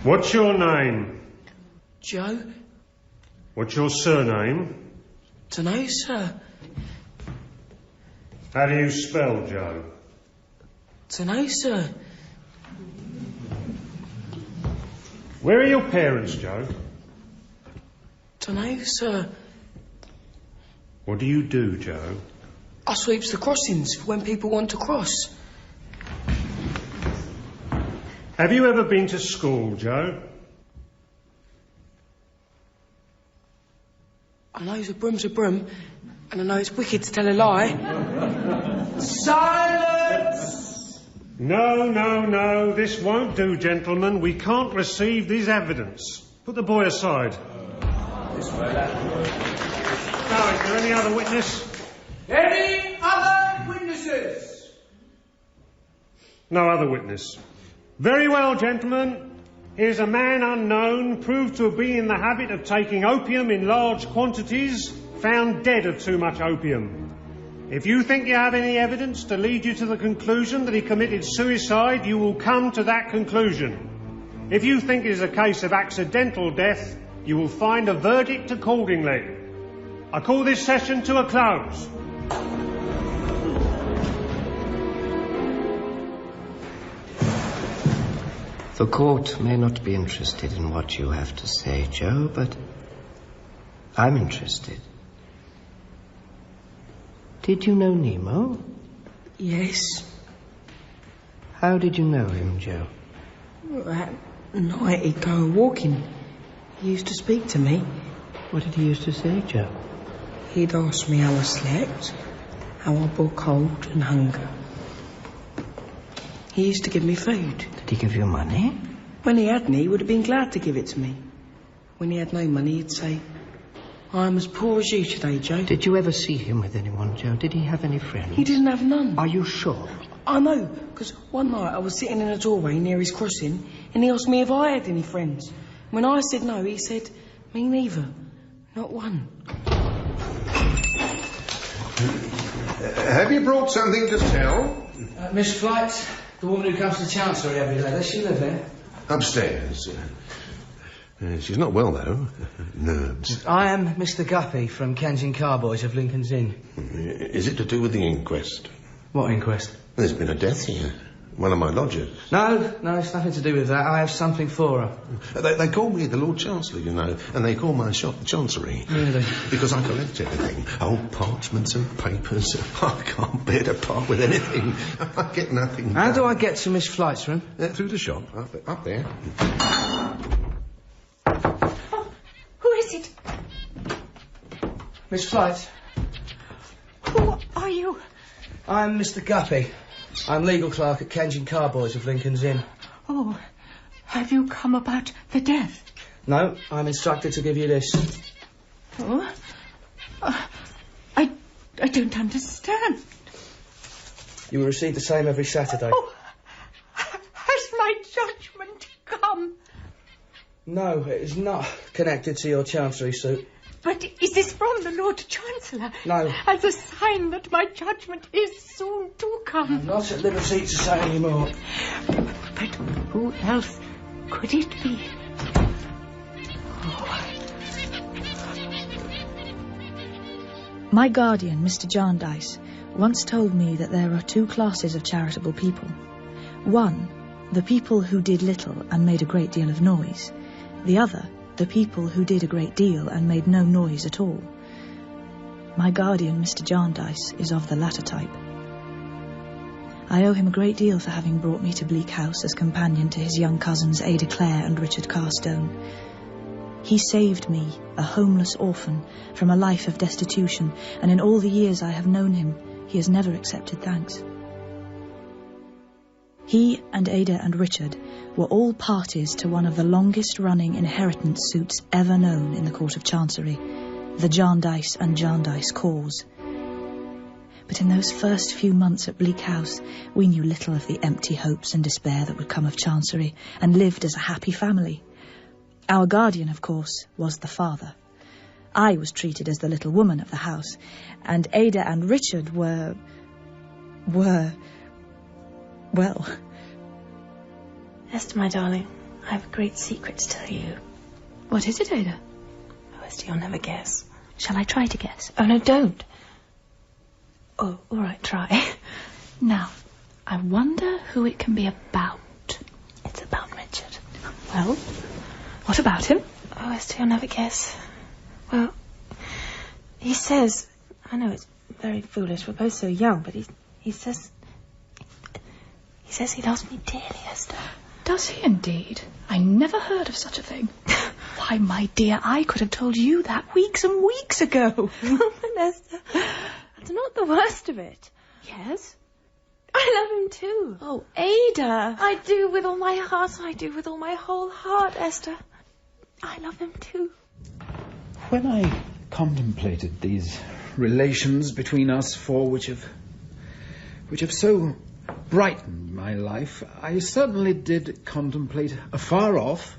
What's your name? Joe. What's your surname? Dunno, sir. How do you spell Joe? Dunno, sir. Where are your parents, Joe? Dunno, sir. What do you do, Joe? I sweeps the crossings for when people want to cross. Have you ever been to school, Joe? I knows a broom's a broom, and I know it's wicked to tell a lie. Silence! No, this won't do, gentlemen. We can't receive this evidence. Put the boy aside. This way, lad. Now, is there any other witness? Any other witnesses? No other witness. Very well, gentlemen. Here's a man unknown, proved to have been in the habit of taking opium in large quantities, found dead of too much opium. If you think you have any evidence to lead you to the conclusion that he committed suicide, you will come to that conclusion. If you think it is a case of accidental death, you will find a verdict accordingly. I call this session to a close. The court may not be interested in what you have to say, Joe, but I'm interested. Did you know Nemo? Yes. How did you know him, Joe? At night he'd go walking. He used to speak to me. What did he used to say, Joe? He'd ask me how I slept, how I bore cold and hunger. He used to give me food. Did he give you money? When he had me, he would have been glad to give it to me. When he had no money, he'd say, I'm as poor as you today, Joe. Did you ever see him with anyone, Joe? Did he have any friends? He didn't have none. Are you sure? I know, because one night I was sitting in a doorway near his crossing, and he asked me if I had any friends. When I said no, he said, me neither. Not one. Have you brought something to tell? Miss Flight, the woman who comes to Chancery every day. Does she live there? Upstairs. She's not well, though. Nerves. I am Mr. Guppy from Kensington Carboys of Lincoln's Inn. Is it to do with the inquest? What inquest? There's been a death here. One of my lodgers. No, it's nothing to do with that. I have something for her. They call me the Lord Chancellor, you know, and they call my shop the Chancery. Really? Because I collect everything. Old parchments and papers. I can't bear to part with anything. I get nothing. How do I get to Miss Flight's room? Through the shop. Up there. Oh, who is it? Miss Flight. Who are you? I'm Mr. Guppy. I'm legal clerk at Kensington Carboys of Lincoln's Inn. Oh, have you come about the death? No, I'm instructed to give you this. Oh, I don't understand. You will receive the same every Saturday. Oh, has my judgment come? No, it is not connected to your Chancery suit. But is this from the Lord Chancellor? No. As a sign that my judgment is soon to come. I'm not at liberty to say any more. But who else could it be? My guardian, Mr. Jarndyce, once told me that there are two classes of charitable people. One, the people who did little and made a great deal of noise. The other, the people who did a great deal and made no noise at all. My guardian, Mr. Jarndyce, is of the latter type. I owe him a great deal for having brought me to Bleak House as companion to his young cousins Ada Clare and Richard Carstone. He saved me, a homeless orphan, from a life of destitution, and in all the years I have known him, he has never accepted thanks. He and Ada and Richard were all parties to one of the longest-running inheritance suits ever known in the Court of Chancery, the Jarndyce and Jarndyce cause. But in those first few months at Bleak House, we knew little of the empty hopes and despair that would come of Chancery, and lived as a happy family. Our guardian, of course, was the father. I was treated as the little woman of the house, and Ada and Richard were... well... Esther, my darling, I have a great secret to tell you. What is it, Ada? Oh, Esther, you'll never guess. Shall I try to guess? Oh, no, don't. Oh, all right, try. Now, I wonder who it can be about. It's about Richard. Well, what about him? Oh, Esther, you'll never guess. Well, he says... I know it's very foolish. We're both so young, but he says... He says he loves me dearly, Esther. Does he indeed? I never heard of such a thing. Why, my dear, I could have told you that weeks and weeks ago. Oh, but Esther, that's not the worst of it. Yes? I love him too. Oh, Ada. I do with all my heart. I do with all my whole heart, Esther. I love him too. When I contemplated these relations between us four which have so brightened my life, I certainly did contemplate afar off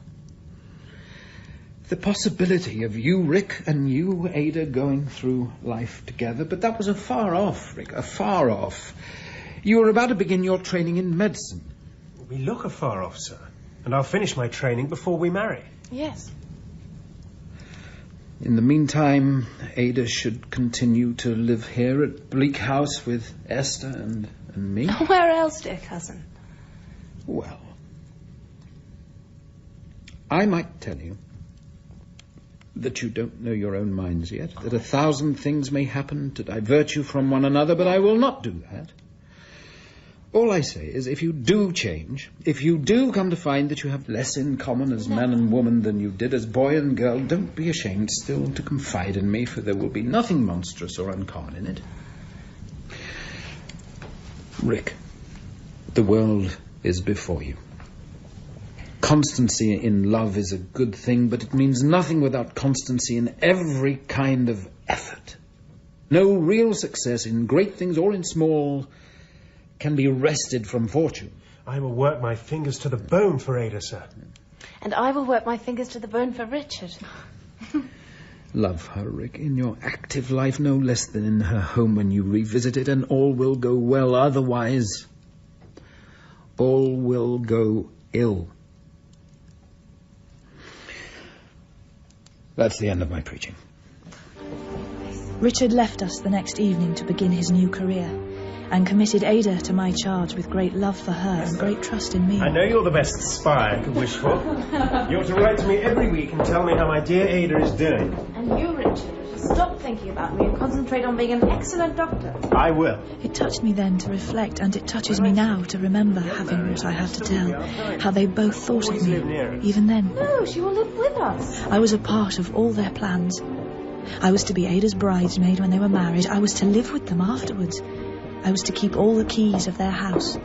the possibility of you, Rick, and you, Ada, going through life together. But that was afar off, Rick, afar off. You were about to begin your training in medicine. We look afar off, sir. And I'll finish my training before we marry. Yes. In the meantime, Ada should continue to live here at Bleak House with Esther and me. Where else, dear cousin? Well, I might tell you that you don't know your own minds yet, that 1,000 things may happen to divert you from one another, but I will not do that. All I say is, if you do change, if you do come to find that you have less in common as man and woman than you did as boy and girl, don't be ashamed still to confide in me, for there will be nothing monstrous or uncommon in it. Rick, the world is before you. Constancy in love is a good thing, but it means nothing without constancy in every kind of effort. No real success in great things or in small can be wrested from fortune. I will work my fingers to the bone for Ada, sir. And I will work my fingers to the bone for Richard. Love her, Rick, in your active life no less than in her home when you revisit it, and all will go well. Otherwise, all will go ill. That's the end of my preaching. Richard left us the next evening to begin his new career, and committed Ada to my charge with great love for her and great trust in me. I know you're the best spy I could wish for. You're to write to me every week and tell me how my dear Ada is doing. And you, Richard, should stop thinking about me and concentrate on being an excellent doctor. I will. It touched me then to reflect, and it touches me now to remember having what I have to tell, how they both thought of me, even then. No, she will live with us. I was a part of all their plans. I was to be Ada's bridesmaid when they were married. I was to live with them afterwards. I was to keep all the keys of their house.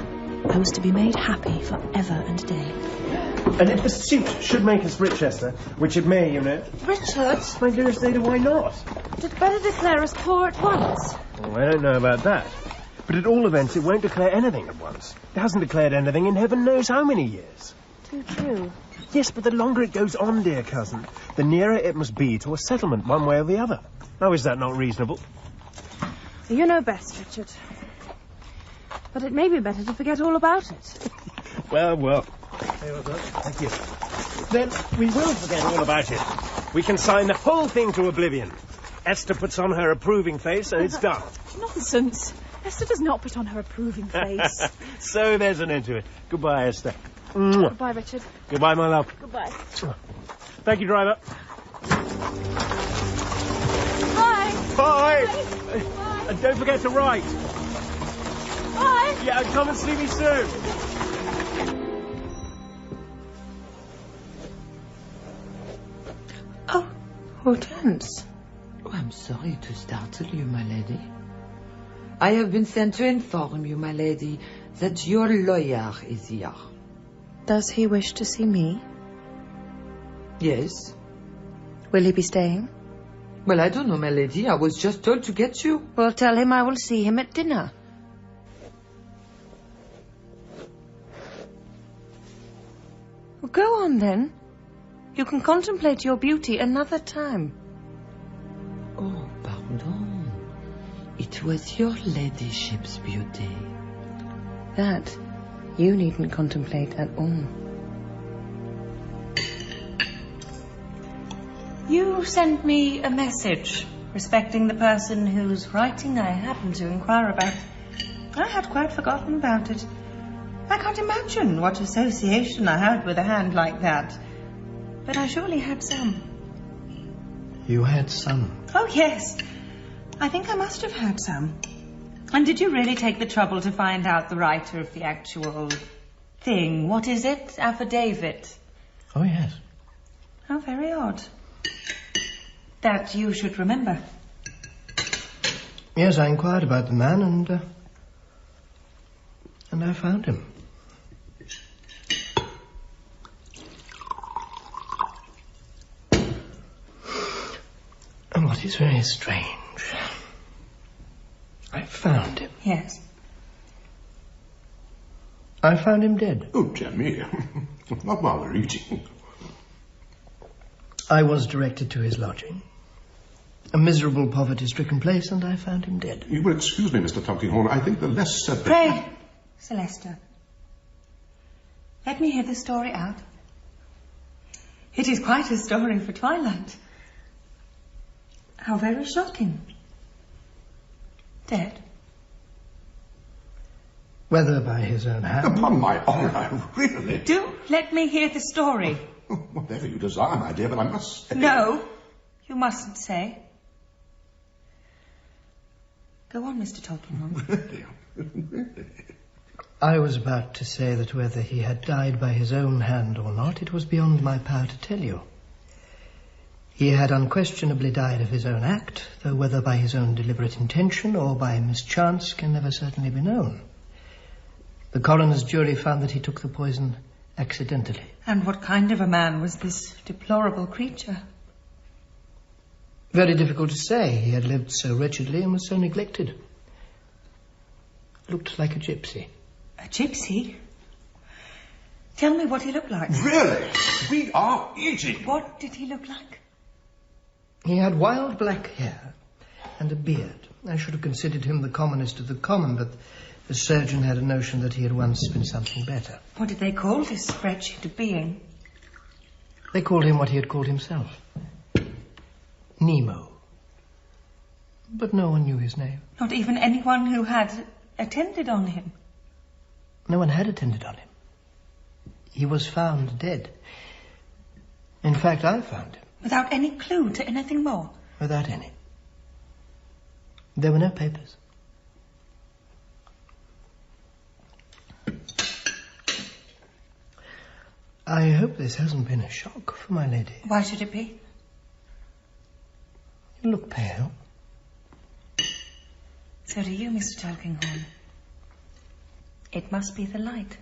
I was to be made happy for ever and a day. And if the suit should make us rich, Esther, which it may, you know... Richard? My dearest Ada, why not? Did better declare us poor at once? Oh, I don't know about that. But at all events, it won't declare anything at once. It hasn't declared anything in heaven knows how many years. Too true. Yes, but the longer it goes on, dear cousin, the nearer it must be to a settlement one way or the other. Now, is that not reasonable? You know best, Richard. But it may be better to forget all about it. Well. Thank you. Then we will forget all about it. We can sign the whole thing to oblivion. Esther puts on her approving face and it's done. Nonsense. Esther does not put on her approving face. So there's an end to it. Goodbye, Esther. Goodbye, Richard. Goodbye, my love. Goodbye. Thank you, driver. Bye. Bye. Bye. And don't forget to write. Bye. Yeah, come and see me soon. Oh, Hortense. Oh, I'm sorry to startle you, my lady. I have been sent to inform you, my lady, that your lawyer is here. Does he wish to see me? Yes. Will he be staying? Well, I don't know, my lady. I was just told to get you. Well, tell him I will see him at dinner. Well, go on, then. You can contemplate your beauty another time. Oh, pardon. It was your ladyship's beauty. That you needn't contemplate at all. You sent me a message respecting the person whose writing I happened to inquire about. I had quite forgotten about it. I can't imagine what association I had with a hand like that. But I surely had some. You had some? Oh, yes. I think I must have had some. And did you really take the trouble to find out the writer of the actual thing? What is it? Affidavit? Oh, yes. How very odd. That you should remember. Yes, I inquired about the man and I found him. And what is very strange, I found him. Yes. I found him dead. Oh, dear me. Not while we're eating. I was directed to his lodging. A miserable, poverty-stricken place, and I found him dead. You will excuse me, Mr. Tulkinghorn. I think the less said... Pray, Celesta. Let me hear the story out. It is quite a story for twilight. How very shocking. Dead? Whether by his own hand... Upon my honour, really. Do let me hear the story. Whatever you desire, my dear, but I must say... No, you mustn't say. Go on, Mr. Tulkinghorn. Really? I was about to say that whether he had died by his own hand or not, it was beyond my power to tell you. He had unquestionably died of his own act, though whether by his own deliberate intention or by mischance can never certainly be known. The coroner's jury found that he took the poison accidentally. And what kind of a man was this deplorable creature? Very difficult to say. He had lived so wretchedly and was so neglected. Looked like a gypsy. A gypsy? Tell me what he looked like. Really? We are eating. What did he look like? He had wild black hair and a beard. I should have considered him the commonest of the common, but the surgeon had a notion that he had once been something better. What did they call this wretched being? They called him what he had called himself. Nemo. But no one knew his name. Not even anyone who had attended on him? No one had attended on him. He was found dead. In fact, I found him. Without any clue to anything more? Without any. There were no papers. I hope this hasn't been a shock for my lady. Why should it be? You look pale. So do you, Mr. Tulkinghorn. It must be the light.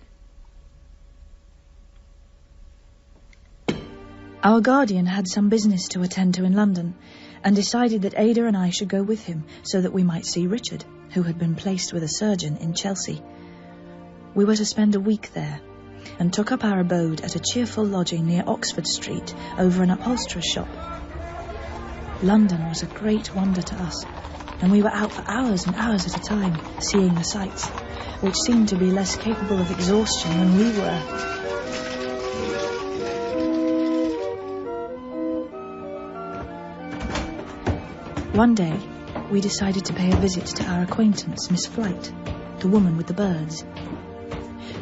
Our guardian had some business to attend to in London, and decided that Ada and I should go with him so that we might see Richard, who had been placed with a surgeon in Chelsea. We were to spend a week there, and took up our abode at a cheerful lodging near Oxford Street, over an upholsterer's shop. London was a great wonder to us, and we were out for hours and hours at a time, seeing the sights, which seemed to be less capable of exhaustion than we were. One day, we decided to pay a visit to our acquaintance, Miss Flight, the woman with the birds.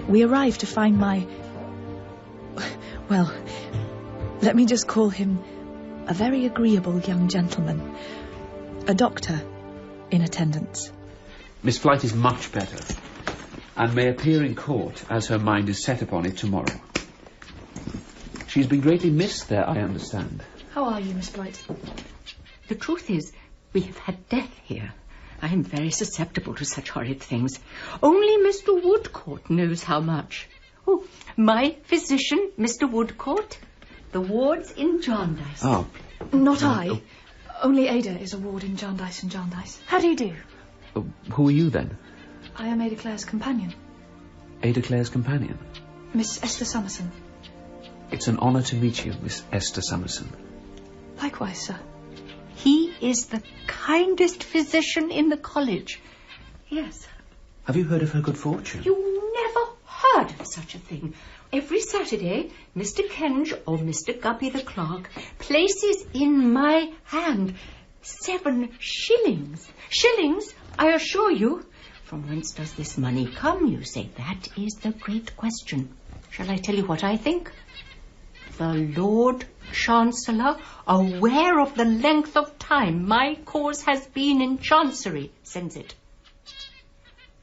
We arrived to find well, let me just call him a very agreeable young gentleman, a doctor, in attendance. Miss Flight is much better, and may appear in court as her mind is set upon it tomorrow. She's been greatly missed there, I understand. How are you, Miss Flight? The truth is, we have had death here. I am very susceptible to such horrid things. Only Mr. Woodcourt knows how much. Oh, my physician, Mr. Woodcourt. The ward's in Jarndyce. Oh. Not I. Only Ada is a ward in Jarndyce and Jarndyce. How do you do? Who are you, then? I am Ada Clare's companion. Ada Clare's companion? Miss Esther Summerson. It's an honour to meet you, Miss Esther Summerson. Likewise, sir. He is the kindest physician in the college. Yes. Have you heard of her good fortune? You never heard of such a thing. Every Saturday, Mr. Kenge or Mr. Guppy the clerk places in my hand 7 shillings. Shillings, I assure you. From whence does this money come, you say? That is the great question. Shall I tell you what I think? The Lord Chancellor, aware of the length of time my cause has been in Chancery, sends it.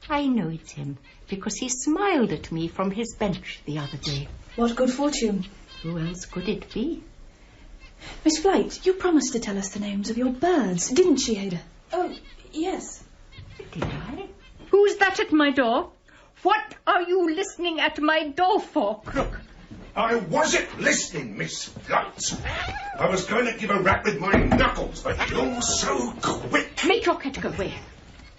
I know it's him, because he smiled at me from his bench the other day. What good fortune. Who else could it be? Miss Flight, you promised to tell us the names of your birds, didn't she, Ada? Oh, yes. Did I? Who's that at my door? What are you listening at my door for, Crook? I wasn't listening, Miss Flight. I was going to give a rap with my knuckles, but you're so quick. Make your cat go away.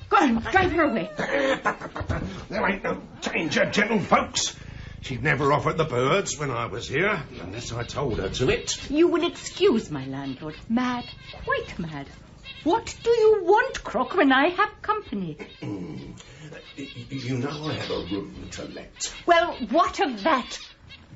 Go on, drive her away. There ain't no danger, gentlefolks. She never offered the birds when I was here, unless I told her to it. You will excuse my landlord. Mad, quite mad. What do you want, Crook, when I have company? You know I have a room to let. Well, what of that?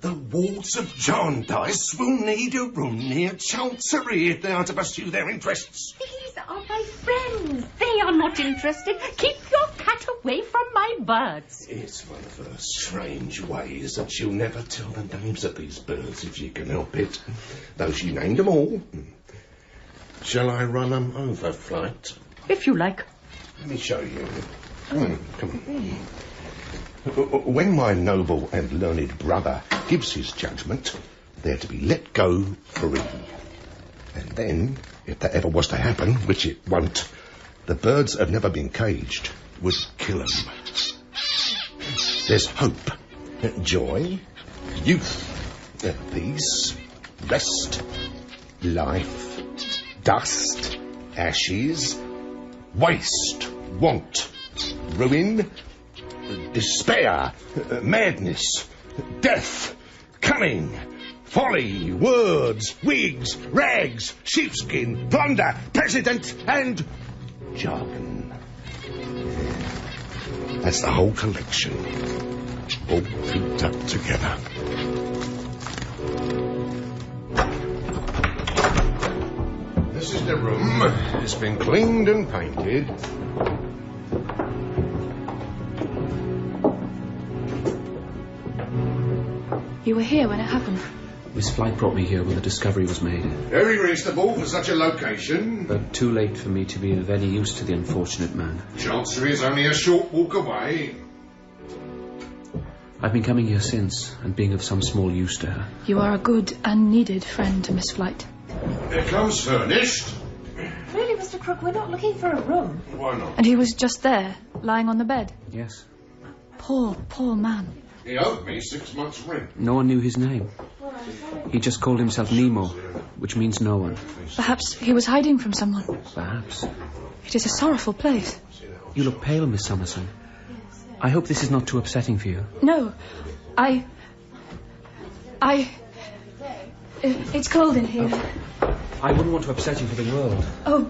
The wards of Jarndyce will need a room near Chancery if they are to pursue their interests. These are my friends. They are not interested. Keep your cat away from my birds. It's one of her strange ways that she'll never tell the names of these birds if she can help it, though she named them all. Shall I run them over, Flight? If you like. Let me show you. Come on. When my noble and learned brother gives his judgment, they're to be let go free. And then, if that ever was to happen, which it won't, the birds have never been caged, would kill them. There's hope, joy, youth, peace, rest, life, dust, ashes, waste, want, ruin, despair, madness, death, cunning, folly, words, wigs, rags, sheepskin, plunder, president, and jargon. That's the whole collection, all grouped up together. This is the room. It's been cleaned and painted. You were here when it happened? Miss Flight brought me here when the discovery was made. Very reasonable for such a location. But too late for me to be of any use to the unfortunate man. Chancery is only a short walk away. I've been coming here since, and being of some small use to her. You are a good and needed friend to Miss Flight. Here comes furnished. Really, Mr. Crook, we're not looking for a room. Why not? And he was just there, lying on the bed. Yes. Poor, poor man. He owed me 6 months' rent. No one knew his name. He just called himself Nemo, which means no one. Perhaps he was hiding from someone. Perhaps. It is a sorrowful place. You look pale, Miss Summerson. I hope this is not too upsetting for you. No, it's cold in here. I wouldn't want to upset you for the world. Oh,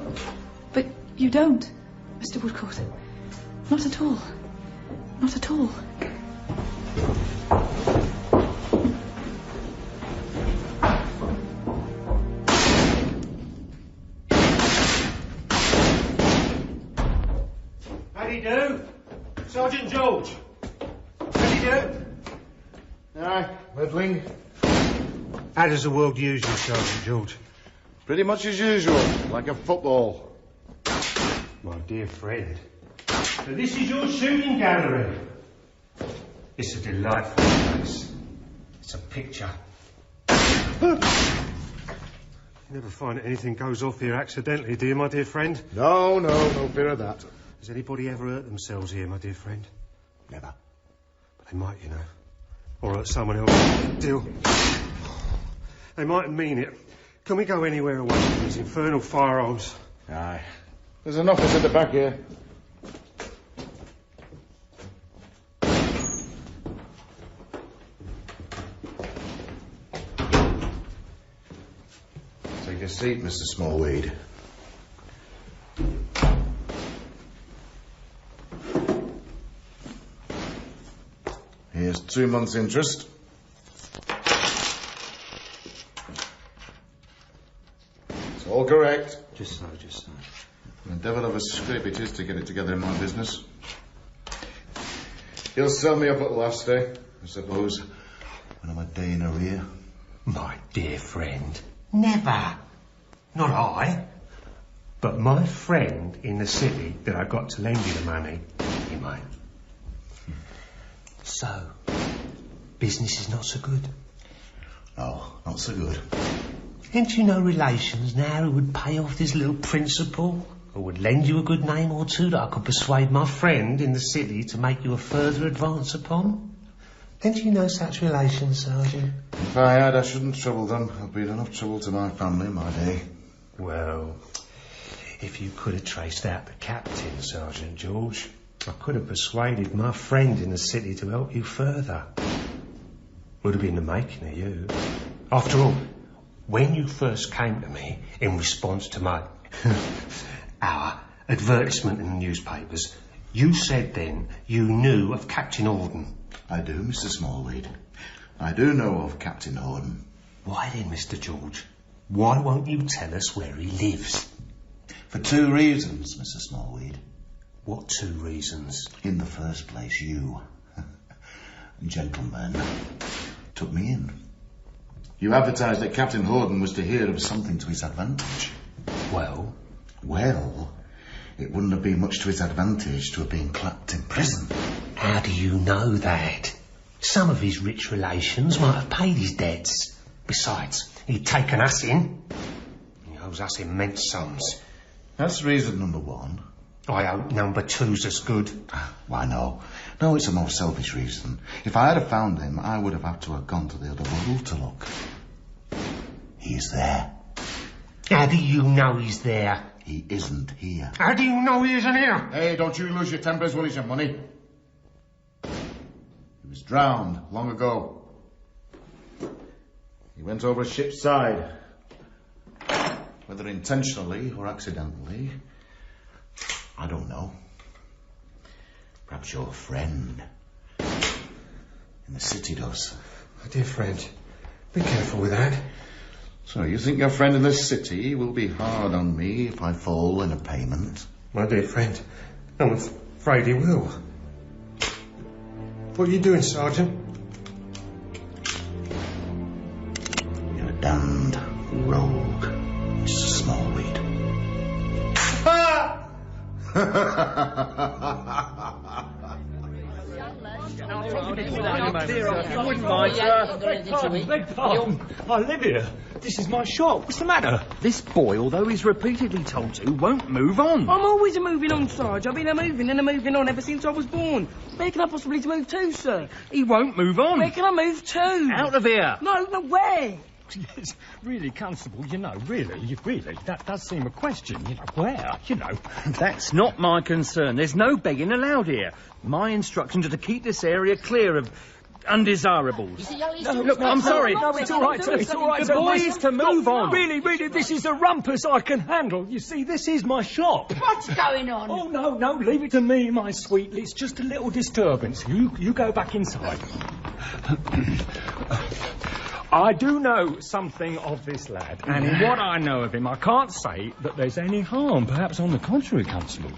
but you don't, Mr. Woodcourt. Not at all. Not at all. How do you do? Sergeant George. How do you do? Aye, middling. How does the world use you, Sergeant George? Pretty much as usual, like a football. My dear friend. So this is your shooting gallery. It's a delightful place. It's a picture. You never find that anything goes off here accidentally, do you, my dear friend? No fear of that. Has anybody ever hurt themselves here, my dear friend? Never. But they might, you know. Or hurt someone else. Deal. They mightn't mean it. Can we go anywhere away from these infernal firearms? Aye. There's an office at the back here. Take a seat, Mr. Smallweed. Here's 2 months' interest. It's all correct. Just so. The devil of a scrape it is to get it together in my business. You'll sell me up at the last day, I suppose, when I'm a day in arrear. My dear friend, never. Not I. But my friend in the city that I got to lend you the money, he might. So, business is not so good? No, not so good. Ain't you no relations now who would pay off this little principal? Or would lend you a good name or two that I could persuade my friend in the city to make you a further advance upon? Ain't you no such relations, Sergeant? If I had, I shouldn't trouble them. I've been enough trouble to my family in my day. Well, if you could have traced out the captain, Sergeant George, I could have persuaded my friend in the city to help you further. Would have been the making of you. After all, when you first came to me in response to my our advertisement in the newspapers, you said then you knew of Captain Horden. I do, Mr. Smallweed. I do know of Captain Horden. Why then, Mr. George? Why won't you tell us where he lives? For 2 reasons, Mr. Smallweed. What 2 reasons? In the first place, you, gentlemen, took me in. You advertised that Captain Horden was to hear of something to his advantage. Well? Well, it wouldn't have been much to his advantage to have been clapped in prison. How do you know that? Some of his rich relations might have paid his debts. Besides, he'd taken us in. He owes us immense sums. That's reason number 1. I hope number 2's as good. Why, no. No, it's a more selfish reason. If I had found him, I would have had to have gone to the other world to look. He's there. How do you know he's there? He isn't here. How do you know he isn't here? Hey, don't you lose your temper as well as your money. He was drowned long ago. He went over a ship's side. Whether intentionally or accidentally, I don't know. Perhaps your friend in the city does. My dear friend, be careful with that. So you think your friend in the city will be hard on me if I fall in a payment? My dear friend, I'm afraid he will. What are you doing, Sergeant? You're a damned rogue, Mr. Smallweed. You wouldn't mind, sir. Beg pardon. I live here. This is my shop. What's the matter? This boy, although he's repeatedly told to, won't move on. I'm always a moving on, Sarge. I've been a moving and a moving on ever since I was born. Where can I possibly move to, sir? He won't move on. Where can I move to? Out of here. No, where? Yes, really, Constable, really, that does seem a question, where, That's not my concern. There's no begging allowed here. My instructions are to keep this area clear of undesirables. No, look, I'm sorry. No, it's all right, sir. It's all right, sir. The boy is to move on. Really, this is a rumpus I can handle. You see, this is my shop. What's going on? Oh, no, leave it to me, my sweet. It's just a little disturbance. You go back inside. I do know something of this lad, and in what I know of him, I can't say that there's any harm. Perhaps on the contrary, Constable.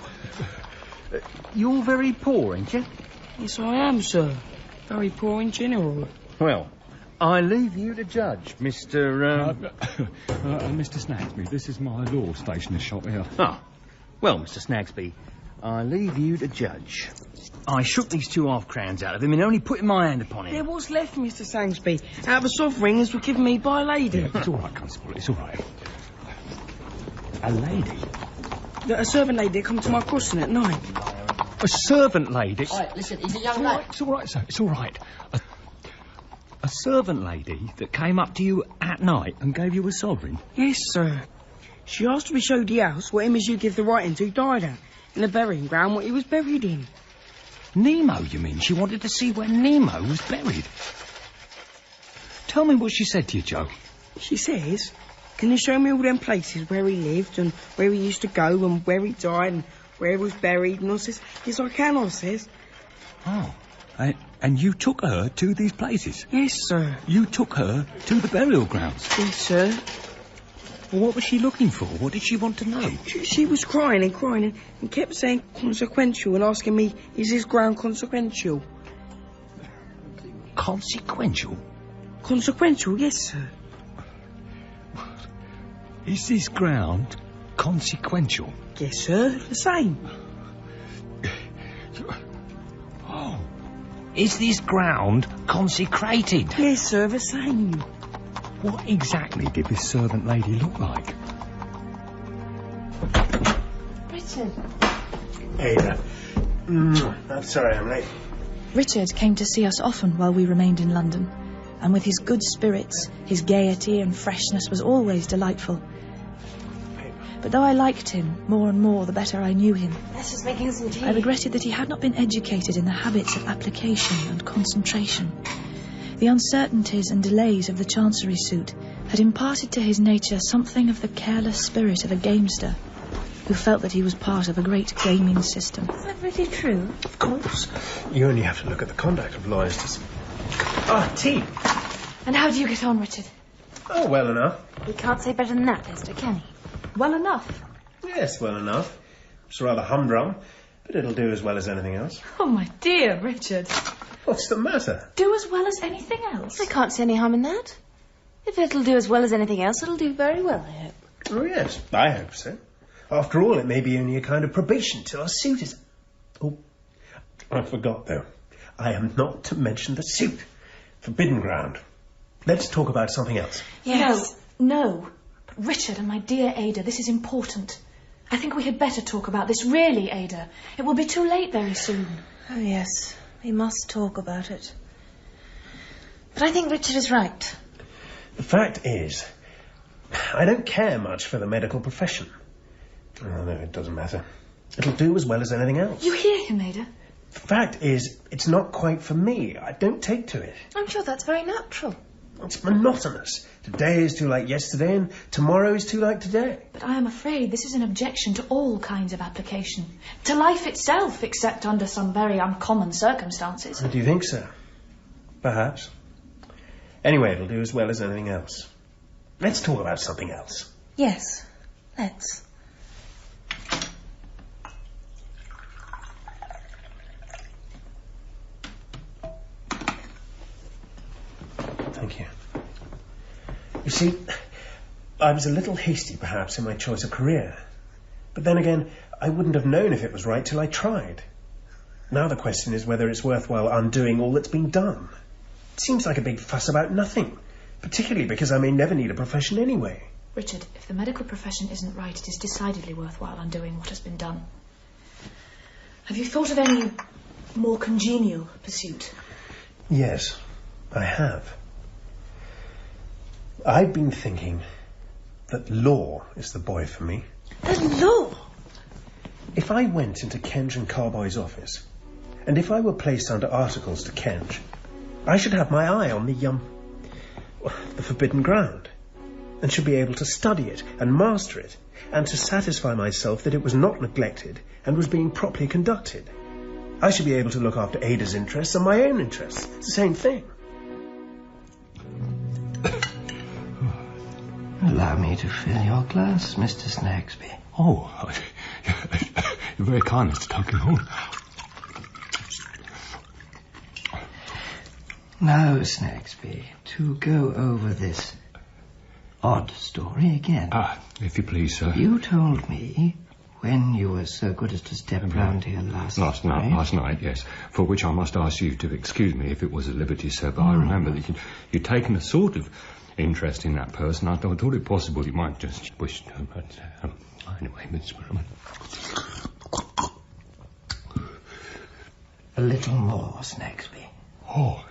You're very poor, ain't you? Yes, I am, sir. Very poor in general. Well, I leave you to judge, Mr. Mr. Snagsby, this is my law stationer's shop here. Ah, well, Mr. Snagsby, I leave you to judge. I shook these 2 half-crowns out of him and only put my hand upon him. There was left, Mr. Sangsby, out of a sovereigns were given me by a lady. Yeah, it's all right, Constable, it's all right. A lady? A servant lady that come to my crossing at night. A servant lady? Right, listen, he's a young lad. It's all right, sir, it's all right. A servant lady that came up to you at night and gave you a sovereign? Yes, sir. She asked to be showed the house what image you give the writing to died at, in the burying ground what he was buried in. Nemo, you mean? She wanted to see where Nemo was buried. Tell me what she said to you, Joe. She says, can you show me all them places where he lived and where he used to go and where he died and where he was buried? And I says, yes, I can, I says. Oh. And you took her to these places? Yes, sir. You took her to the burial grounds? Yes, sir. Well, what was she looking for? What did she want to know? She was crying and kept saying consequential and asking me, is this ground consequential? Consequential? Consequential, yes, sir. Is this ground consequential? Yes, sir. The same. Oh. Is this ground consecrated? Yes, sir. The same. What exactly did this servant lady look like? Richard. Ada. I'm sorry I'm late. Richard came to see us often while we remained in London, and with his good spirits, his gaiety and freshness was always delightful. But though I liked him more and more the better I knew him, Let's just making some tea. I regretted that he had not been educated in the habits of application and concentration. The uncertainties and delays of the Chancery suit had imparted to his nature something of the careless spirit of a gamester who felt that he was part of a great gaming system. Is that really true? Of course. You only have to look at the conduct of lawyers to... tea. And how do you get on, Richard? Oh, well enough. He can't say better than that, Esther, can he? Well enough. Yes, well enough. It's rather humdrum, but it'll do as well as anything else. Oh, my dear Richard. What's the matter? Do as well as anything else? I can't see any harm in that. If it'll do as well as anything else, it'll do very well, I hope. Oh, yes, I hope so. After all, it may be only a kind of probation till our suit is... Oh, I forgot, though. I am not to mention the suit. Forbidden ground. Let's talk about something else. Yes. No. But Richard and my dear Ada, this is important. I think we had better talk about this, really, Ada. It will be too late very soon. Oh, yes. We must talk about it. But I think Richard is right. The fact is, I don't care much for the medical profession. Oh, no, it doesn't matter. It'll do as well as anything else. You hear him, Ada? The fact is, it's not quite for me. I don't take to it. I'm sure that's very natural. It's monotonous. Today is too like yesterday, and tomorrow is too like today. But I am afraid this is an objection to all kinds of application. To life itself, except under some very uncommon circumstances. Do you think so? Perhaps. Anyway, it'll do as well as anything else. Let's talk about something else. Yes, let's. Thank you. You see, I was a little hasty, perhaps, in my choice of career. But then again, I wouldn't have known if it was right till I tried. Now the question is whether it's worthwhile undoing all that's been done. It seems like a big fuss about nothing, particularly because I may never need a profession anyway. Richard, if the medical profession isn't right, it is decidedly worthwhile undoing what has been done. Have you thought of any more congenial pursuit? Yes, I have. I've been thinking that law is the boy for me. The law? If I went into Kenge and Carboy's office, and if I were placed under articles to Kenge, I should have my eye on the forbidden ground, and should be able to study it and master it, and to satisfy myself that it was not neglected and was being properly conducted. I should be able to look after Ada's interests and my own interests. It's the same thing. Allow me to fill your glass, Mr. Snagsby. Oh, you're very kind, Mr. Duncan. Now, Snagsby, to go over this odd story again. If you please, sir. You told me, when you were so good as to step round here last night. Last night, yes. For which I must ask you to excuse me if it was a liberty, sir, but I remember that you'd taken a sort of interest in that person. I thought it possible you might just wish to... But, anyway, Miss Merriman. A little more, Snagsby. Oh,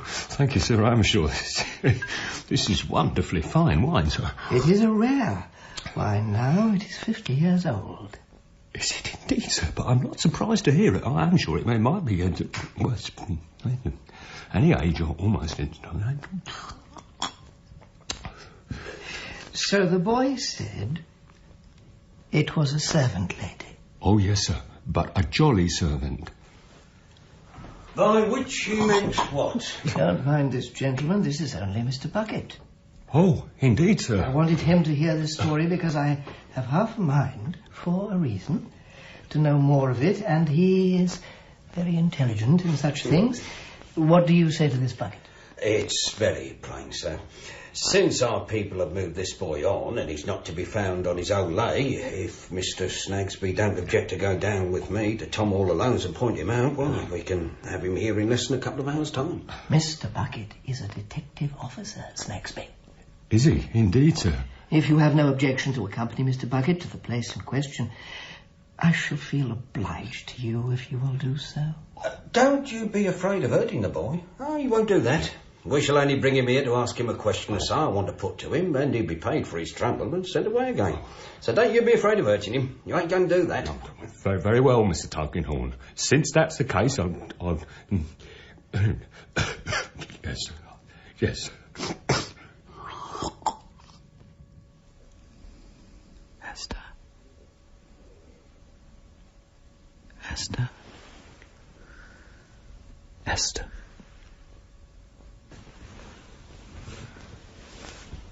thank you, sir. I'm sure this is wonderfully fine wine, sir. It is a rare wine now. It is 50 years old. Is it indeed, sir? But I'm not surprised to hear it. I am sure it might be any age or almost. So the boy said it was a servant lady. Oh, yes, sir. But a jolly servant. By which he meant what? Don't mind this gentleman. This is only Mr. Bucket. Oh, indeed, sir. I wanted him to hear this story because I have half a mind, for a reason, to know more of it, and he is very intelligent in such things. What do you say to this, Bucket? It's very plain, sir. Since our people have moved this boy on, and he's not to be found on his own lay, if Mr. Snagsby don't object to go down with me to Tom all Alone's and point him out, well, we can have him here in less than a couple of hours' time. Mr. Bucket is a detective officer, Snagsby. Is he? Indeed, sir. If you have no objection to accompany Mr. Bucket to the place in question, I shall feel obliged to you if you will do so. Don't you be afraid of hurting the boy. Oh, you won't do that. We shall only bring him here to ask him a question or so I want to put to him, and he'll be paid for his trouble and sent away again. So don't you be afraid of hurting him. You ain't going to do that. Very, very well, Mr. Tulkinghorn. Since that's the case, I'll yes. Yes. Esther. Esther. Esther.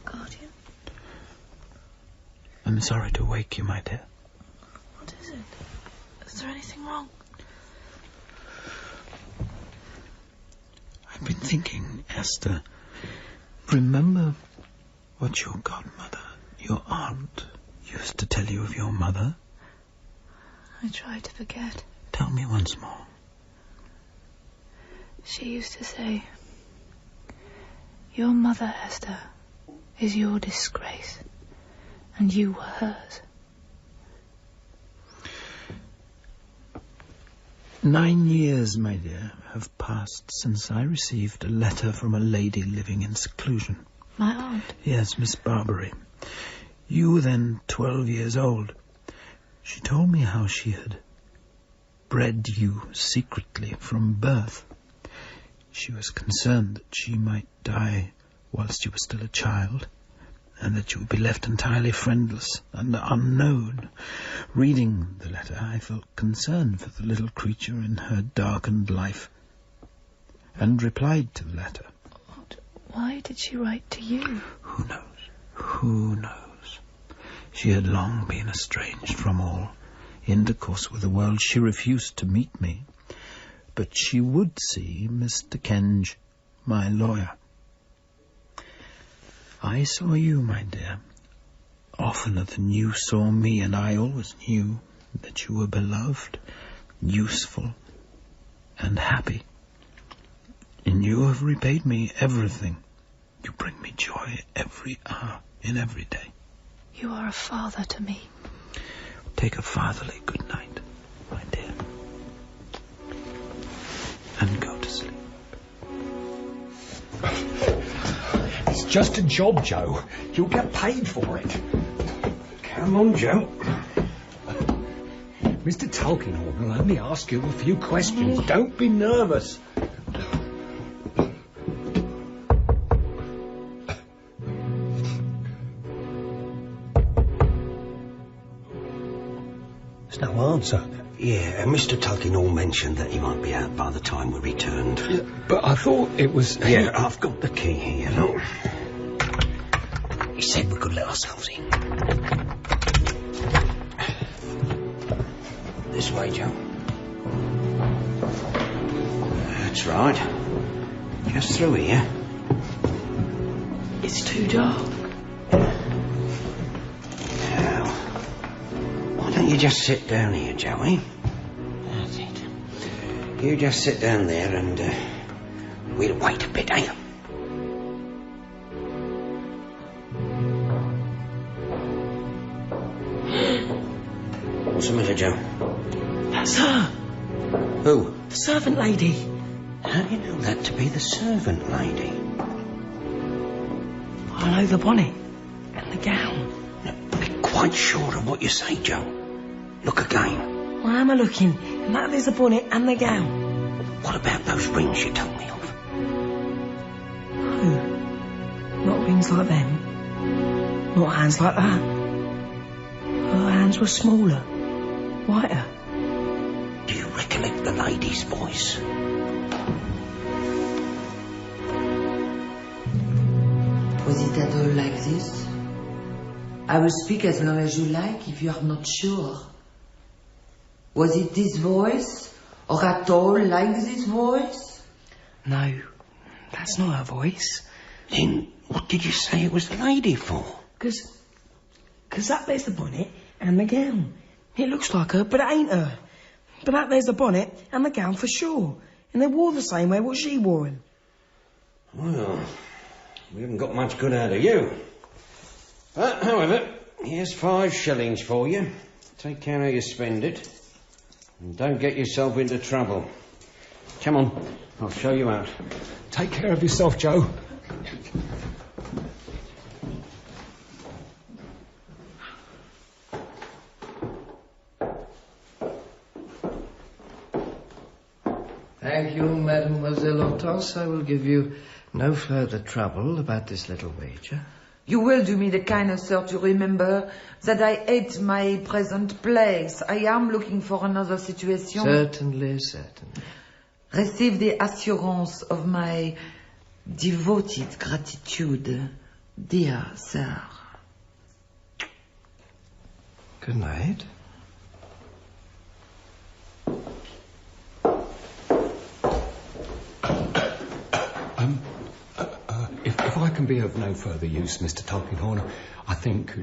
Guardian? I'm sorry to wake you, my dear. What is it? Is there anything wrong? I've been thinking, Esther. Remember what your godmother, your aunt, used to tell you of your mother? I try to forget. Tell me once more. She used to say, your mother, Esther, is your disgrace, and you were hers. 9 years, my dear, have passed since I received a letter from a lady living in seclusion. My aunt? Yes, Miss Barbary. You were then 12 years old. She told me how she had bred you secretly from birth. She was concerned that she might die whilst you were still a child, and that you would be left entirely friendless and unknown. Reading the letter, I felt concern for the little creature in her darkened life, and replied to the letter. Why did she write to you? Who knows? Who knows? She had long been estranged from all intercourse with the world. She refused to meet me, but she would see Mr. Kenge, my lawyer. I saw you, my dear, oftener than you saw me, and I always knew that you were beloved, useful, and happy. And you have repaid me everything. You bring me joy every hour, in every day. You are a father to me. Take a fatherly good night, my dear, and go to sleep. It's just a job, Joe. You'll get paid for it. Come on, Joe. Mr. Tulkinghorn will only ask you a few questions. Don't be nervous. There's no answer. Yeah, Mr. Tulkinghorn mentioned that he might be out by the time we returned. Yeah, but I thought it was... Yeah, I've got the key here, look. He said we could let ourselves in. This way, Joe. That's right. Just through here. It's too dark. Now, why don't you just sit down here, Joey? That's it. You just sit down there and we'll wait a bit, eh? What's the matter, Joe? That's her. Who? The servant lady. How do you know that to be the servant lady? I know the bonnet and the gown. Be quite sure of what you say, Joe. Look again. Why am I looking? And that is the bonnet and the gown. What about those rings you told me of? No. Not rings like them. Not hands like that. Her hands were smaller, whiter. Do you recollect the lady's voice? Was it at all like this? I will speak as long as you like if you are not sure. Was it this voice? Or at all like this voice? No, that's not her voice. Then what did you say it was the lady for? Because that there's the bonnet and the gown. It looks like her, but it ain't her. But that there's the bonnet and the gown for sure. And they wore the same way what she wore him. Well, we haven't got much good out of you. But, however, here's 5 shillings for you. Take care how you spend it. And don't get yourself into trouble. Come on, I'll show you out. Take care of yourself, Joe. Thank you, Mademoiselle Hortense. I will give you no further trouble about this little wager. You will do me the kindness, sir, to remember that I hate my present place. I am looking for another situation. Certainly, certainly. Receive the assurance of my devoted gratitude, dear sir. Good night. If I can be of no further use, Mr. Tulkinghorn, I think,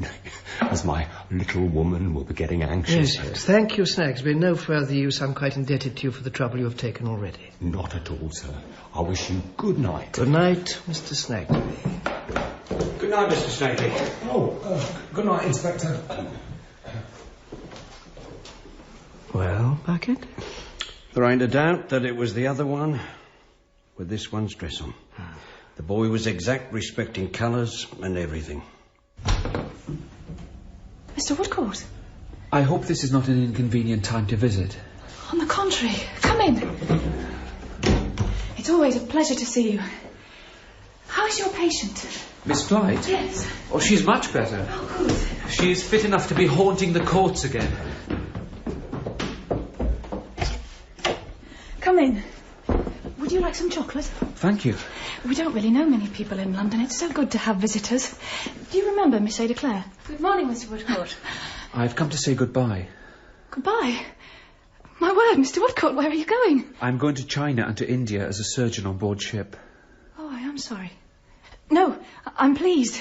as my little woman will be getting anxious... Yes. Thank you, Snagsby. No further use. I'm quite indebted to you for the trouble you have taken already. Not at all, sir. I wish you good night. Good night, Mr. Snagsby. Good night, Mr. Snagley. Good night, Inspector. Well, Bucket? There ain't a doubt that it was the other one with this one's dress on. The boy was exact respecting colours and everything. Mr. Woodcourt. I hope this is not an inconvenient time to visit. On the contrary, come in. It's always a pleasure to see you. How is your patient? Miss Blythe? Yes. Oh, she's much better. Oh, good. She is fit enough to be haunting the courts again. Come in. Would you like some chocolate? Thank you. We don't really know many people in London. It's so good to have visitors. Do you remember Miss Ada Clare? Good morning, Mr. Woodcourt. I've come to say goodbye. Goodbye. My word, Mr. Woodcourt, where are you going? I'm going to China and to India as a surgeon on board ship. Oh, I am sorry. No, I'm pleased.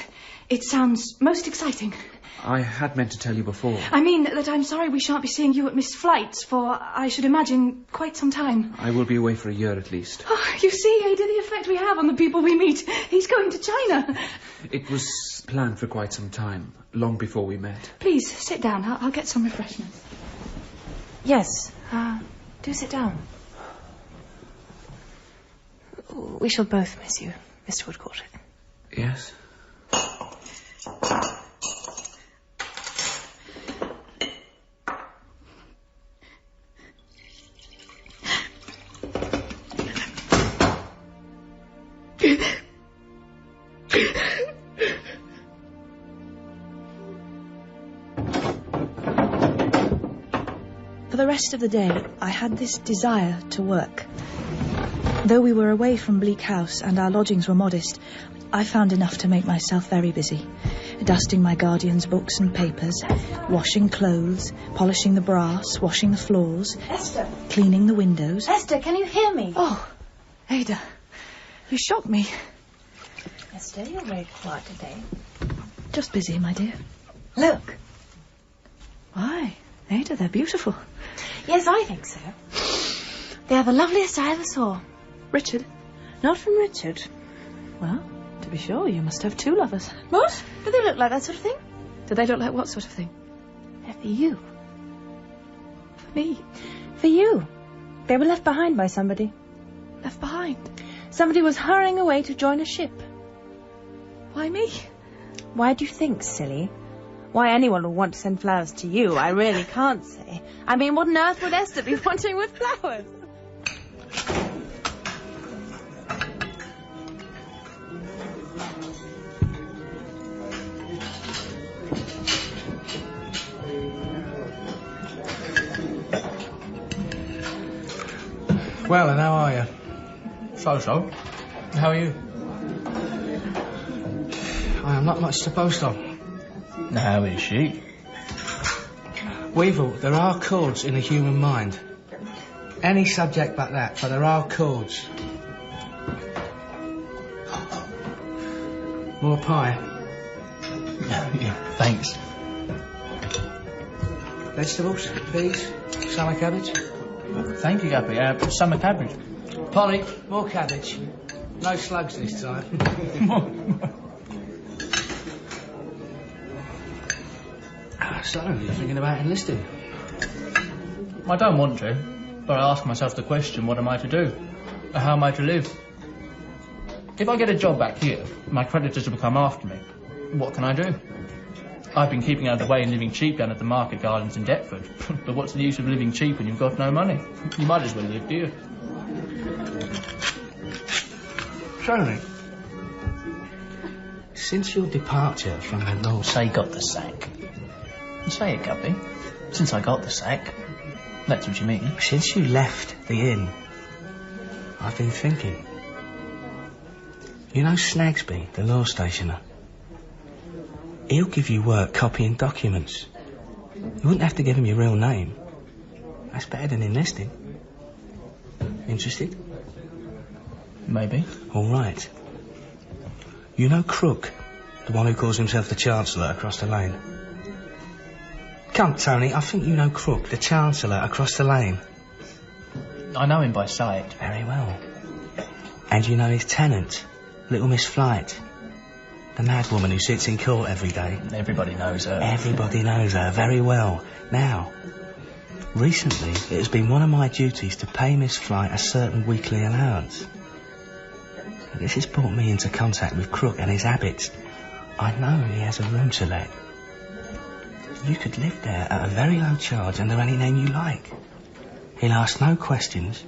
It sounds most exciting. I had meant to tell you before. I mean that I'm sorry we shan't be seeing you at Miss Flight's for, I should imagine, quite some time. I will be away for a year at least. Oh, you see, Ada, the effect we have on the people we meet. He's going to China. It was planned for quite some time, long before we met. Please, sit down. I'll get some refreshments. Yes, do sit down. We shall both miss you, Mr. Woodcourt. Yes? For the rest of the day, I had this desire to work. Though we were away from Bleak House and our lodgings were modest, I found enough to make myself very busy. Dusting my guardian's books and papers, washing clothes, polishing the brass, washing the floors, Esther! cleaning the windows. Esther, can you hear me? Oh, Ada, you shocked me. Esther, you're very quiet today. Just busy, my dear. Look. Why, Ada, they're beautiful. Yes, I think so. They are the loveliest I ever saw. Richard? Not from Richard. Well, to be sure, you must have 2 lovers. What? Do they look like that sort of thing? Do they look like what sort of thing? They're for you. For me? For you. They were left behind by somebody. Left behind? Somebody was hurrying away to join a ship. Why me? Why do you think, silly? Why anyone would want to send flowers to you, I really can't say. I mean, what on earth would Esther be wanting with flowers? Well, and how are you? So-so. How are you? I'm not much to boast of. How is she? Weevil, there are chords in the human mind. Any subject but that, but there are chords. More pie? Yeah, thanks. Vegetables? Peas? Summer cabbage? Thank you, Guppy. Summer cabbage. Polly, more cabbage. No slugs this time. So, you're thinking about enlisting? I don't want to, but I ask myself the question, what am I to do? How am I to live? If I get a job back here, my creditors will come after me. What can I do? I've been keeping out of the way and living cheap down at the market gardens in Deptford. But what's the use of living cheap when you've got no money? You might as well live dear. Tony, since your departure from the North... Say got the sack. Say it, Guppy. Since I got the sack. That's what you mean. Since you left the inn, I've been thinking. You know Snagsby, the law stationer? He'll give you work copying documents. You wouldn't have to give him your real name. That's better than enlisting. Interested? Maybe. All right. You know Crook, the one who calls himself the Chancellor across the lane? Come, Tony, I think you know Crook, the Chancellor across the lane. I know him by sight. Very well. And you know his tenant, Little Miss Flight, the mad woman who sits in court every day. Everybody knows her. Everybody knows her very well. Now, recently it has been one of my duties to pay Miss Flight a certain weekly allowance. This has brought me into contact with Crook and his habits. I know he has a room to let. You could live there at a very low charge under any name you like. He'll ask no questions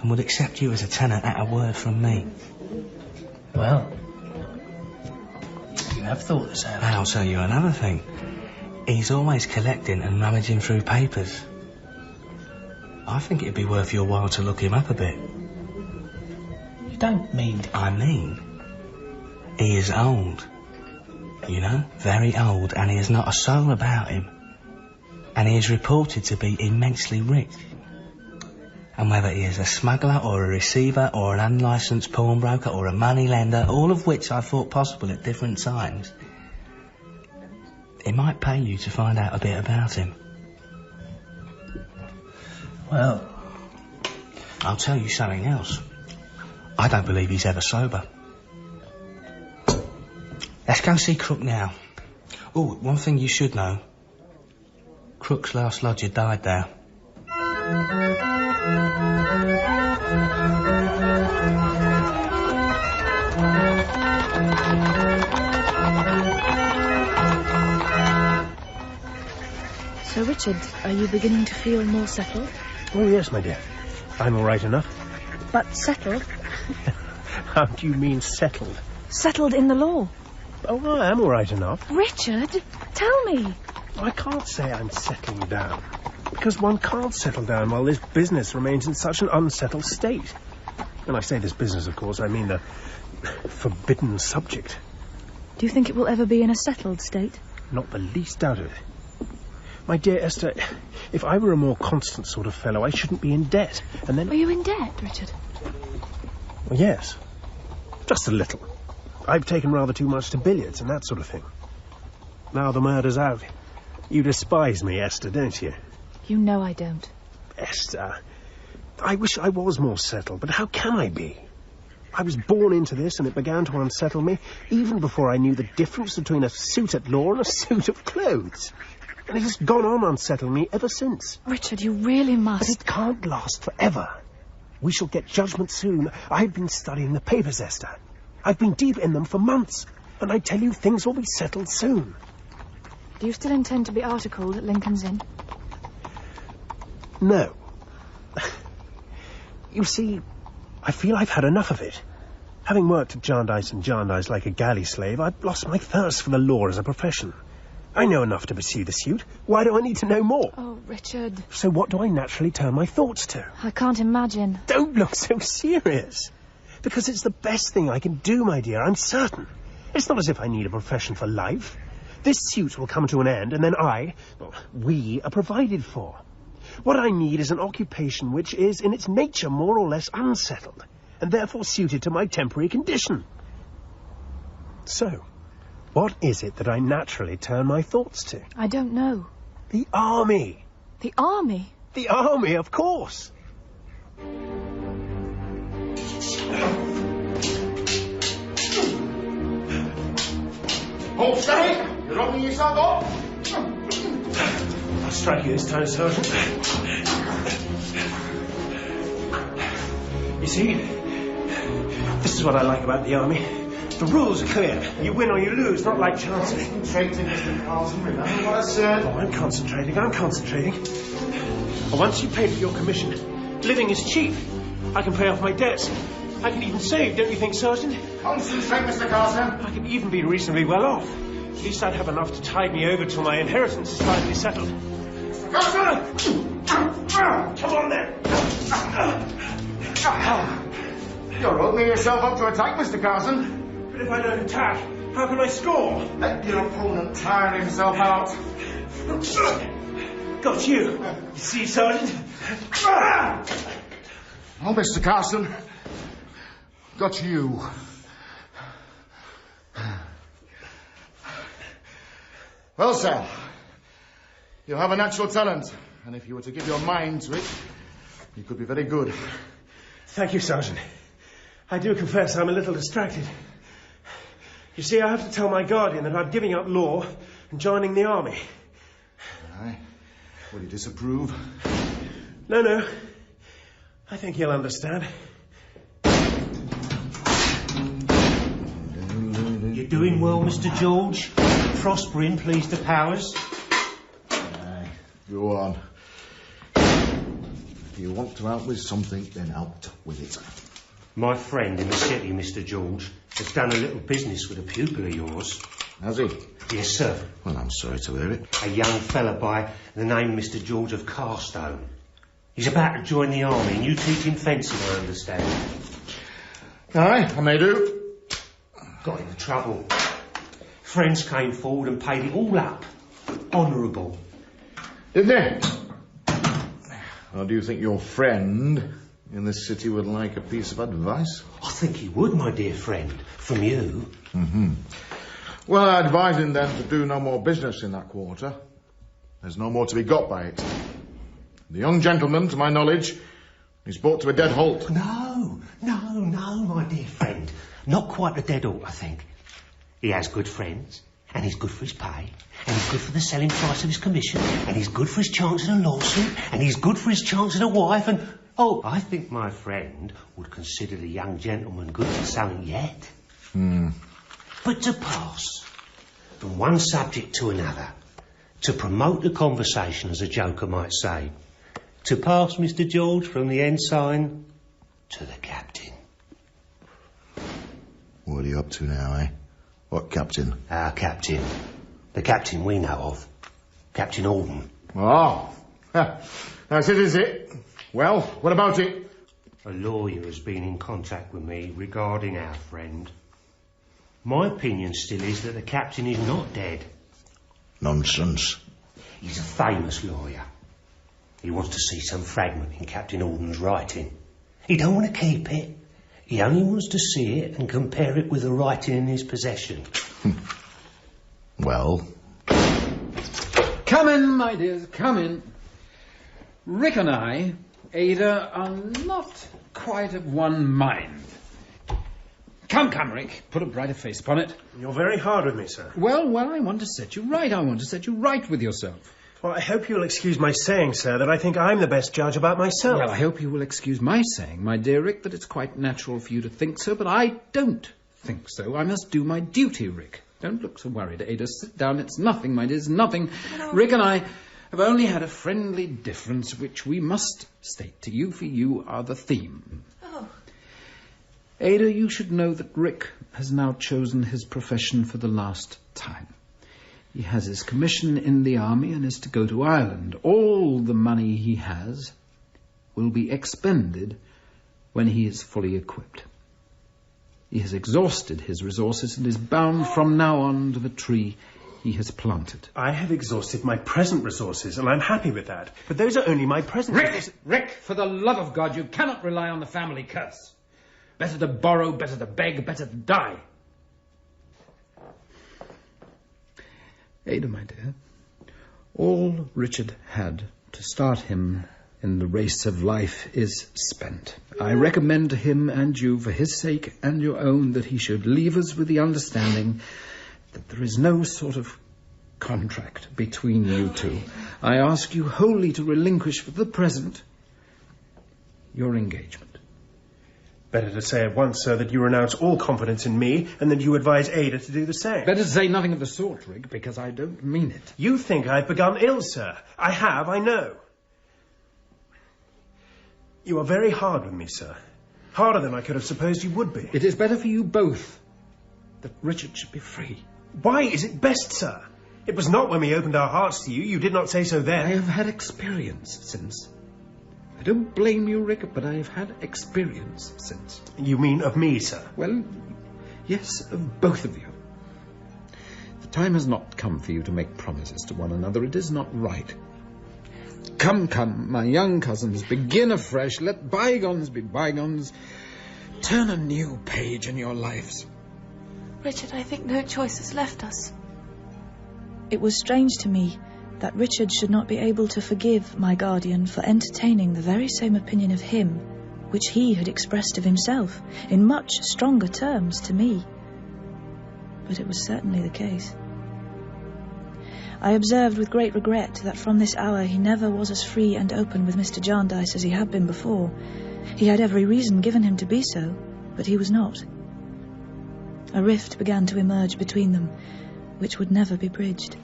and would accept you as a tenant at a word from me. Well, you have thought this out. And I'll tell you another thing. He's always collecting and rummaging through papers. I think it'd be worth your while to look him up a bit. You don't mean... I mean, he is old. You know, very old, and he has not a soul about him. And he is reported to be immensely rich. And whether he is a smuggler or a receiver or an unlicensed pawnbroker or a moneylender, all of which I thought possible at different times, it might pay you to find out a bit about him. Well, I'll tell you something else. I don't believe he's ever sober. Let's go see Crook now. Oh, one thing you should know. Crook's last lodger died there. So, Richard, are you beginning to feel more settled? Oh, yes, my dear. I'm all right enough. But settled? How do you mean settled? Settled in the law. Oh, I am all right enough. Richard, tell me. I can't say I'm settling down, because one can't settle down while this business remains in such an unsettled state. When I say this business, of course, I mean the forbidden subject. Do you think it will ever be in a settled state? Not the least doubt of it. My dear Esther, if I were a more constant sort of fellow, I shouldn't be in debt, and then... Are you in debt, Richard? Well, yes. Just a little. I've taken rather too much to billiards and that sort of thing. Now the murder's out. You despise me, Esther, don't you? You know I don't. Esther, I wish I was more settled, but how can I be? I was born into this and it began to unsettle me even before I knew the difference between a suit at law and a suit of clothes. And it has gone on unsettling me ever since. Richard, you really must... But it can't last forever. We shall get judgment soon. I've been studying the papers, Esther. I've been deep in them for months, and I tell you things will be settled soon. Do you still intend to be articled at Lincoln's Inn? No. You see, I feel I've had enough of it. Having worked at Jarndyce and Jarndyce like a galley slave, I've lost my thirst for the law as a profession. I know enough to pursue the suit. Why do I need to know more? Oh, Richard. So what do I naturally turn my thoughts to? I can't imagine. Don't look so serious. Because it's the best thing I can do, my dear, I'm certain. It's not as if I need a profession for life. This suit will come to an end, and then we are provided for. What I need is an occupation which is, in its nature, more or less unsettled, and therefore suited to my temporary condition. So, what is it that I naturally turn my thoughts to? I don't know. The army. The army? The army, of course. Hold steady! You're opening yourself up! I'll strike you this time, Sergeant. You see, this is what I like about the army. The rules are clear. You win or you lose, not like chances. Concentrating, Mr. Carlson. Remember what I said? Oh, I'm concentrating. Once you pay for your commission, living is cheap. I can pay off my debts. I can even save, don't you think, Sergeant? Concentrate, Mr. Carlson. I could even be reasonably well off. At least I'd have enough to tide me over till my inheritance is finally settled. Mr. Carlson! Come on, then. You're opening yourself up to attack, Mr. Carlson. But if I don't attack, how can I score? Let your opponent tire himself out. Got you. You see, Sergeant? Oh, Mr. Carson. Got you. Well, sir, you have a natural talent, and if you were to give your mind to it, you could be very good. Thank you, Sergeant. I do confess I'm a little distracted. You see, I have to tell my guardian that I'm giving up law and joining the army. Aye. Will you disapprove? No. I think he'll understand. You're doing well, Mr. George. Prospering, please the powers. Aye. Go on. If you want to out with something, then out with it. My friend in the city, Mr. George, has done a little business with a pupil of yours. Has he? Yes, sir. Well, I'm sorry to hear it. A young fella by the name of Mr. George of Carstone. He's about to join the army, and you teach him fencing, I understand. Aye, I may do. Got into trouble. Friends came forward and paid it all up. Honourable. Did they? Or do you think your friend in this city would like a piece of advice? I think he would, my dear friend. From you. Mm-hmm. Well, I advise him then to do no more business in that quarter. There's no more to be got by it. The young gentleman, to my knowledge, is brought to a dead halt. No, my dear friend. Not quite a dead halt, I think. He has good friends, and he's good for his pay, and he's good for the selling price of his commission, and he's good for his chance at a lawsuit, and he's good for his chance at a wife, and... Oh, I think my friend would consider the young gentleman good for something yet. But to pass from one subject to another, to promote the conversation, as a joker might say, to pass, Mr. George, from the ensign to the captain. What are you up to now, eh? What captain? Our captain. The captain we know of. Captain Alden. Oh, that's it, is it? Well, what about it? A lawyer has been in contact with me regarding our friend. My opinion still is that the captain is not dead. Nonsense. He's a famous lawyer. He wants to see some fragment in Captain Alden's writing. He don't want to keep it. He only wants to see it and compare it with the writing in his possession. Well? Come in, my dears, come in. Rick and I, Ada, are not quite of one mind. Come, Rick, put a brighter face upon it. You're very hard with me, sir. Well, I want to set you right. I want to set you right with yourself. Well, I hope you'll excuse my saying, sir, that I think I'm the best judge about myself. Well, I hope you will excuse my saying, my dear Rick, that it's quite natural for you to think so, but I don't think so. I must do my duty, Rick. Don't look so worried, Ada. Sit down. It's nothing, my dear, it's nothing. No. Rick and I have only had a friendly difference, which we must state to you, for you are the theme. Oh. Ada, you should know that Rick has now chosen his profession for the last time. He has his commission in the army and is to go to Ireland. All the money he has will be expended when he is fully equipped. He has exhausted his resources and is bound from now on to the tree he has planted. I have exhausted my present resources, and I'm happy with that. But those are only my present resources. Rick, for the love of God, you cannot rely on the family curse. Better to borrow, better to beg, better to die. Ada, my dear, all Richard had to start him in the race of life is spent. I recommend to him and you, for his sake and your own, that he should leave us with the understanding that there is no sort of contract between you two. I ask you wholly to relinquish for the present your engagement. Better to say at once, sir, that you renounce all confidence in me, and that you advise Ada to do the same. Better say nothing of the sort, Rick, because I don't mean it. You think I've begun ill, sir. I have, I know. You are very hard with me, sir. Harder than I could have supposed you would be. It is better for you both that Richard should be free. Why is it best, sir? It was not when we opened our hearts to you. You did not say so then. I have had experience since. I don't blame you, Rick, but I have had experience since. You mean of me, sir? Well, yes, of both of you. The time has not come for you to make promises to one another. It is not right. Come, come, my young cousins, begin afresh. Let bygones be bygones. Turn a new page in your lives. Richard, I think no choice has left us. It was strange to me that Richard should not be able to forgive my guardian for entertaining the very same opinion of him which he had expressed of himself in much stronger terms to me. But it was certainly the case. I observed with great regret that from this hour he never was as free and open with Mr. Jarndyce as he had been before. He had every reason given him to be so, but he was not. A rift began to emerge between them, which would never be bridged.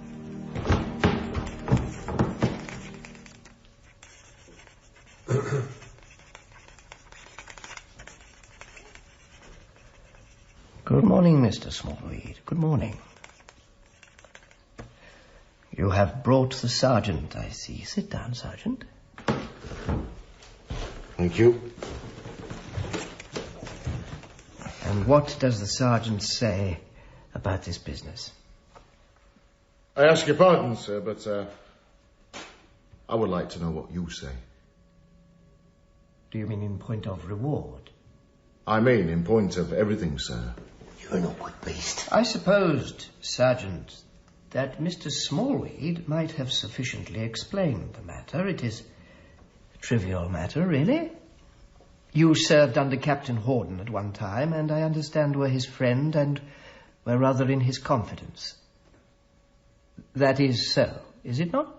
Good morning, Mr. Smallweed. Good morning. You have brought the sergeant, I see. Sit down, Sergeant. Thank you. And what does the sergeant say about this business? I ask your pardon, sir, but I would like to know what you say. Do you mean in point of reward? I mean in point of everything, sir. You're an awkward beast. I supposed, Sergeant, that Mr. Smallweed might have sufficiently explained the matter. It is a trivial matter, really. You served under Captain Horden at one time, and I understand were his friend and were rather in his confidence. That is so, is it not?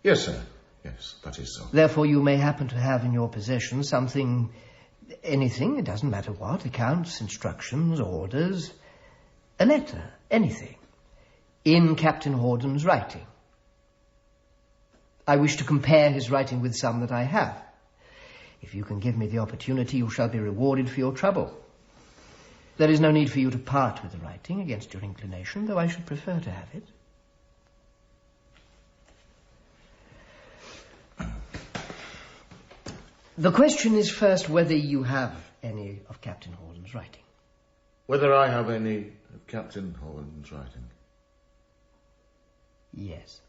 Yes, sir. Yes, that is so. Therefore, you may happen to have in your possession something, anything, it doesn't matter what, accounts, instructions, orders, a letter, anything, in Captain Horden's writing. I wish to compare his writing with some that I have. If you can give me the opportunity, you shall be rewarded for your trouble. There is no need for you to part with the writing against your inclination, though I should prefer to have it. The question is first whether you have any of Captain Horden's writing. Whether I have any of Captain Horden's writing? Yes.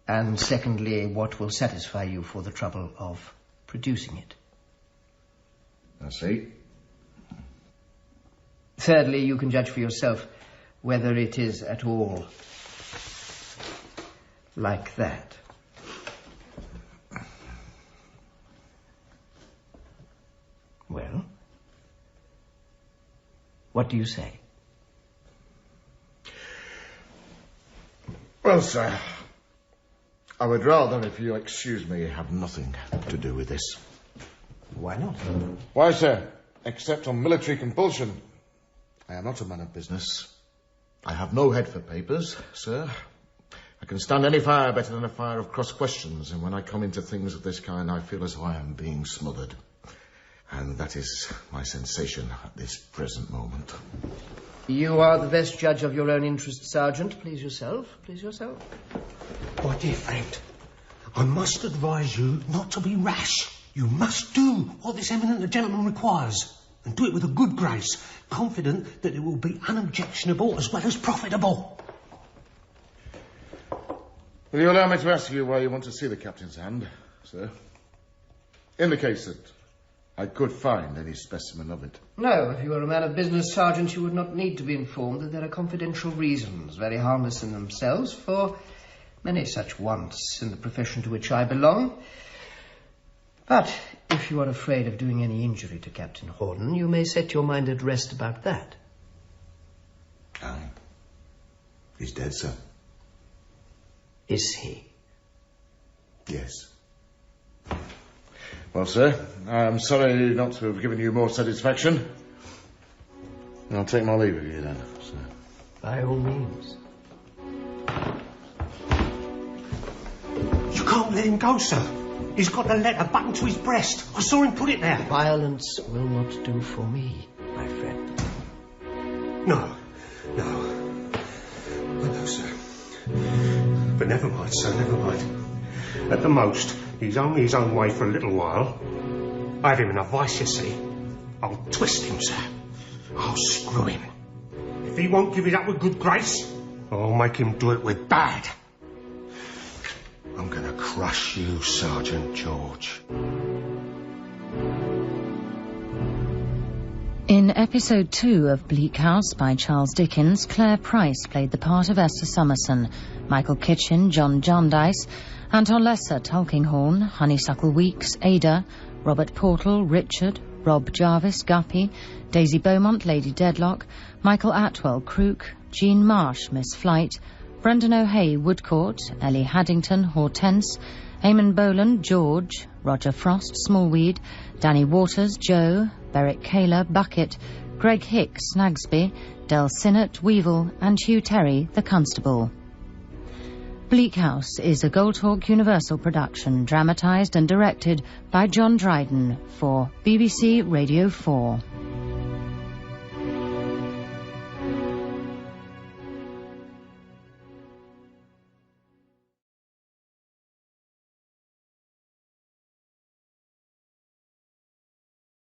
And secondly, what will satisfy you for the trouble of producing it? I see. Thirdly, you can judge for yourself whether it is at all like that. Well, what do you say? Well, sir, I would rather, if you excuse me, have nothing to do with this. Why not? Why, sir? Except on military compulsion. I am not a man of business. I have no head for papers, sir. I can stand any fire better than a fire of cross questions, and when I come into things of this kind, I feel as though I am being smothered. And that is my sensation at this present moment. You are the best judge of your own interests, Sergeant. Please yourself. Please yourself. My dear friend, I must advise you not to be rash. You must do what this eminent gentleman requires. and do it with a good grace, confident that it will be unobjectionable as well as profitable. Will you allow me to ask you why you want to see the captain's hand, sir? In the case that I could find any specimen of it. No, if you were a man of business, Sergeant, you would not need to be informed that there are confidential reasons, very harmless in themselves, for many such wants in the profession to which I belong. But if you are afraid of doing any injury to Captain Horden, you may set your mind at rest about that. Aye. He's dead, sir. Is he? Yes. Well, sir, I'm sorry not to have given you more satisfaction. I'll take my leave of you then, sir. By all means. You can't let him go, sir. He's got the letter buttoned to his breast. I saw him put it there. Violence will not do for me, my friend. No. I know, sir. But never mind, sir, never mind. At the most, he's only his own way for a little while. I have him in a vice, you see. I'll twist him, sir. I'll screw him. If he won't give it up with good grace, I'll make him do it with bad. I'm going to crush you, Sergeant George. In episode 2 of Bleak House by Charles Dickens, Claire Price played the part of Esther Summerson, Michael Kitchen, John Jarndyce, Anton Lesser, Tulkinghorn, Honeysuckle Weeks, Ada, Robert Portal, Richard, Rob Jarvis, Guppy, Daisy Beaumont, Lady Deadlock, Michael Atwell, Crook, Jean Marsh, Miss Flight, Brendan O'Hay, Woodcourt, Ellie Haddington, Hortense, Eamon Boland, George, Roger Frost, Smallweed, Danny Waters, Joe, Beric Kaler, Bucket, Greg Hicks, Snagsby, Del Sinnott, Weevil, and Hugh Terry, the Constable. Bleak House is a Goldhawk Universal production, dramatised and directed by John Dryden for BBC Radio 4.